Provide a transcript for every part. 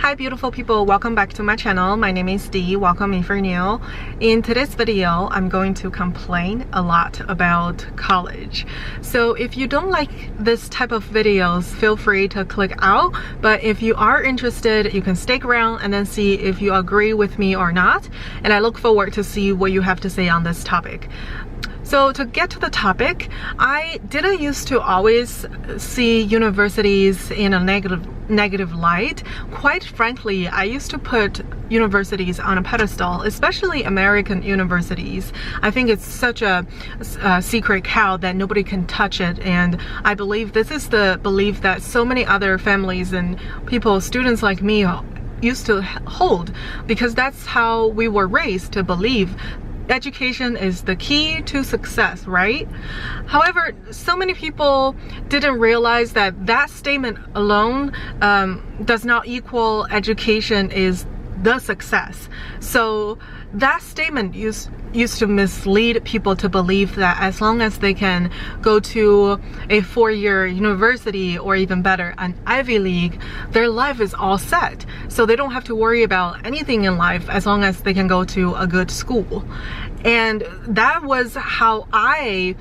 Hi beautiful people, welcome back to my channel. My name is Dee. Welcome if you're new. In today's video, I'm going to complain a lot about college. So if you don't like this type of videos, feel free to click out. But if you are interested, you can stick around and then see if you agree with me or not. And I look forward to see what you have to say on this topic. So to get to the topic, I didn't used to always see universities in a negative light. Quite frankly, I used to put universities on a pedestal, especially American universities. I think it's such a secret cow that nobody can touch it, and I believe this is the belief that so many other families and people, students like me, used to hold, because that's how we were raised to believe. Education is the key to success, right? However, so many people didn't realize that that statement alone does not equal education is the success. So that statement used to mislead people to believe that as long as they can go to a four-year university, or even better, an Ivy League, their life is all set. So they don't have to worry about anything in life as long as they can go to a good school. And that was how I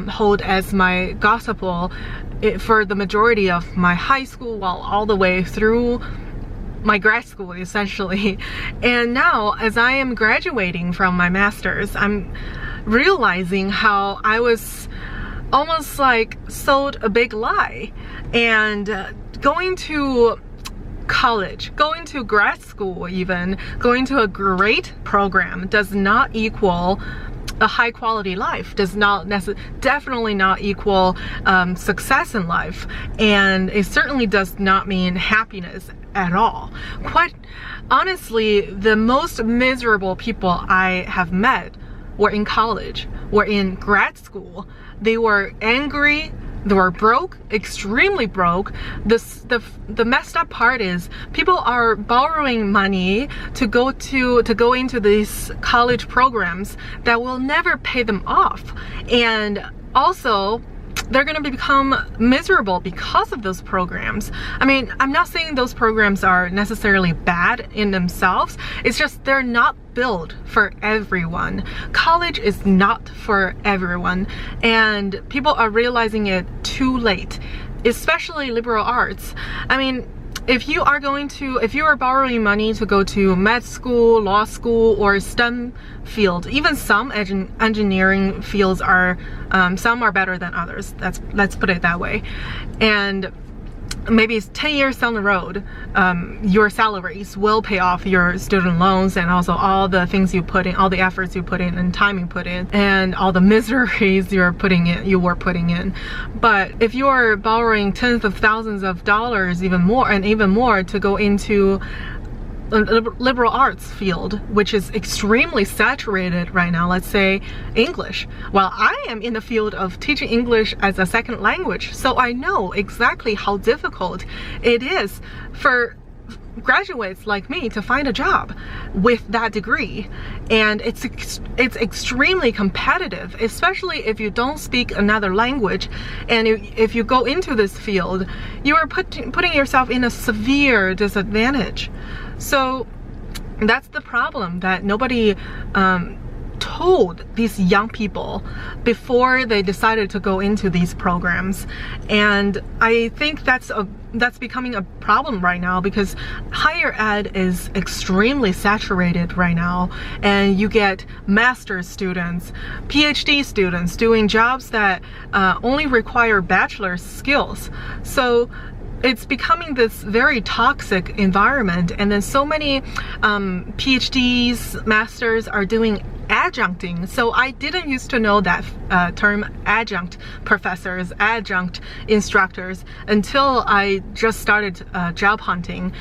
hold as my gospel for the majority of my high school, while all the way through my grad school, essentially. And now, as I am graduating from my master's, I'm realizing how I was almost like sold a big lie. And going to college, going to grad school, even going to a great program does not equal a high quality life, does not definitely not equal success in life, and it certainly does not mean happiness at all. Quite honestly, the most miserable people I have met were in college, were in grad school. They were angry, they were broke, extremely broke. The messed up part is people are borrowing money to go into these college programs that will never pay them off. And also, they're going to become miserable because of those programs. I mean, I'm not saying those programs are necessarily bad in themselves. It's just they're not built for everyone. College is not for everyone, and people are realizing it too late, especially liberal arts. I mean, if you are borrowing money to go to med school, law school, or STEM field, even some engineering fields are, some are better than others. Let's put it that way. And maybe it's 10 years down the road, your salaries will pay off your student loans, and also all the things you put in, all the efforts you put in, and time you put in, and all the miseries you were putting in. But if you are borrowing tens of thousands of dollars, even more to go into liberal arts field, which is extremely saturated right now, let's say English. Well, I am in the field of teaching English as a second language, so I know exactly how difficult it is for graduates like me to find a job with that degree. And it's extremely competitive, especially if you don't speak another language. And if you go into this field, you are putting yourself in a severe disadvantage. So that's the problem, that nobody told these young people before they decided to go into these programs. And I think that's becoming a problem right now, because higher ed is extremely saturated right now, and you get master's students, PhD students doing jobs that only require bachelor's skills. So it's becoming this very toxic environment. And then so many PhDs, masters are doing adjuncting. So I didn't used to know that term, adjunct professors, adjunct instructors, until I just started job hunting.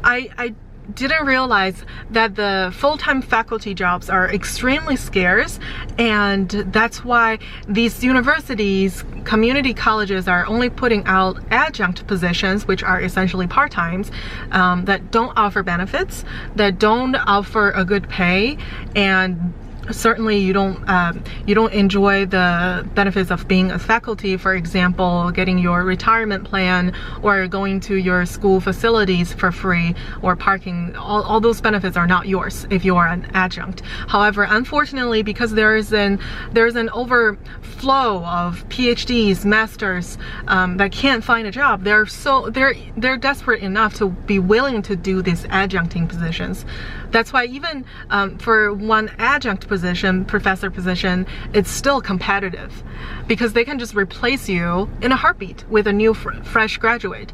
I didn't realize that the full-time faculty jobs are extremely scarce, and that's why these universities, community colleges, are only putting out adjunct positions, which are essentially part-times, that don't offer benefits, that don't offer a good pay, and certainly you don't enjoy the benefits of being a faculty, for example, getting your retirement plan or going to your school facilities for free or parking. All those benefits are not yours if you are an adjunct. However, unfortunately, because there's an overflow of PhDs, masters that can't find a job, they're desperate enough to be willing to do these adjuncting positions. That's why even for one adjunct position, professor position, it's still competitive because they can just replace you in a heartbeat with a new fresh graduate.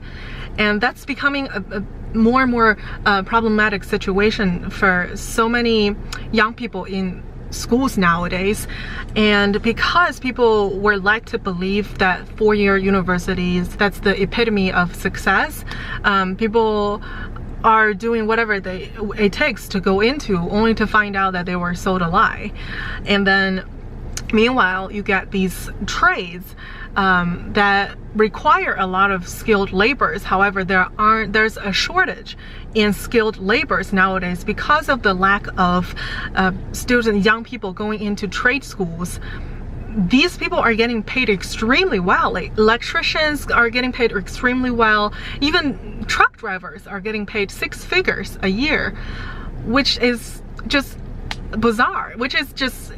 And that's becoming a more and more problematic situation for so many young people in schools nowadays. And because people were led to believe that four-year universities, that's the epitome of success, people are doing whatever it takes to go into, only to find out that they were sold a lie. And then meanwhile, you get these trades that require a lot of skilled laborers. However, there's a shortage in skilled laborers nowadays because of the lack of students, young people going into trade schools. These people are getting paid extremely well. Like electricians are getting paid extremely well. Even truck drivers are getting paid 6 figures a year, which is just bizarre, which is just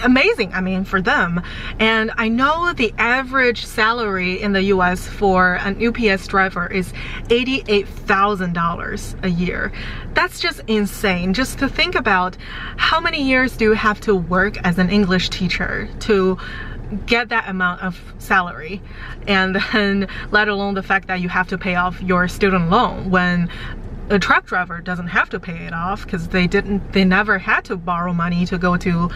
amazing, I mean, for them. And I know the average salary in the US for an UPS driver is $88,000 a year. That's just insane. Just to think about how many years do you have to work as an English teacher to get that amount of salary, and then let alone the fact that you have to pay off your student loan when a truck driver doesn't have to pay it off because they never had to borrow money to go to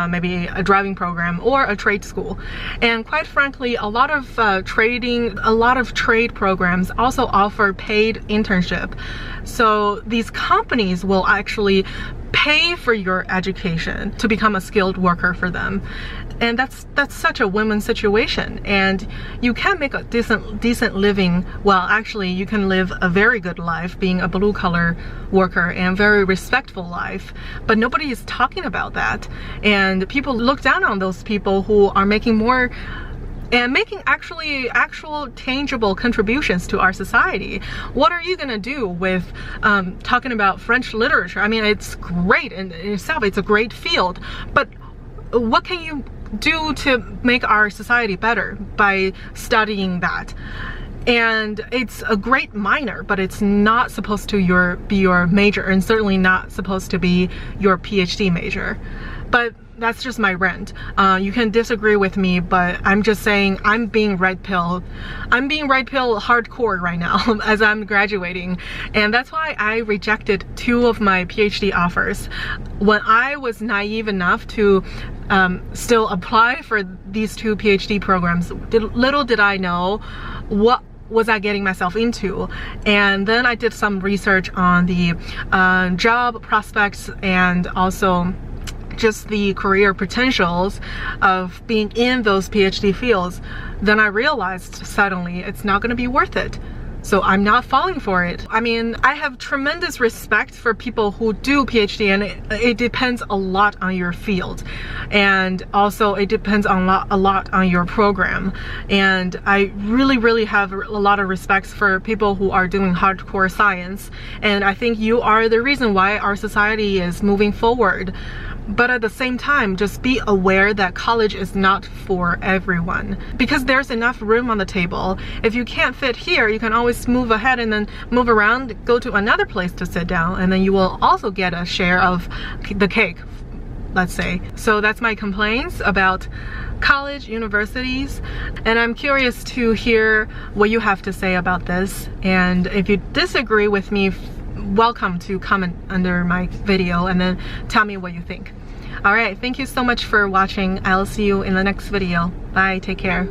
maybe a driving program or a trade school. And quite frankly, a lot of trade programs also offer paid internship. So these companies will actually pay for your education to become a skilled worker for them. And that's such a win-win situation. And you can make a decent living. Well, actually, you can live a very good life being a blue-collar worker and very respectful life. But nobody is talking about that. And people look down on those people who are making more and making actual tangible contributions to our society. What are you gonna do with talking about French literature? I mean, it's great in itself, it's a great field, but what can you do to make our society better by studying that? And it's a great minor, but it's not supposed to be your major, and certainly not supposed to be your PhD major. But that's just my rant. You can disagree with me, but I'm just saying I'm being red pill. I'm being red pill hardcore right now as I'm graduating. And that's why I rejected 2 of my PhD offers. When I was naive enough to still apply for these 2 PhD programs, little did I know what was I getting myself into. And then I did some research on the job prospects and also just the career potentials of being in those PhD fields. Then I realized suddenly it's not going to be worth it. So I'm not falling for it. I mean, I have tremendous respect for people who do PhD, and it depends a lot on your field. And also it depends a lot on your program. And I really have a lot of respect for people who are doing hardcore science. And I think you are the reason why our society is moving forward. But at the same time, just be aware that college is not for everyone, because there's enough room on the table. If you can't fit here, you can always move ahead and then move around, go to another place to sit down, and then you will also get a share of the cake, let's say. So that's my complaints about college, universities, and I'm curious to hear what you have to say about this. And if you disagree with me, welcome to comment under my video and then tell me what you think. Alright, thank you so much for watching. I'll see you in the next video. Bye, take care.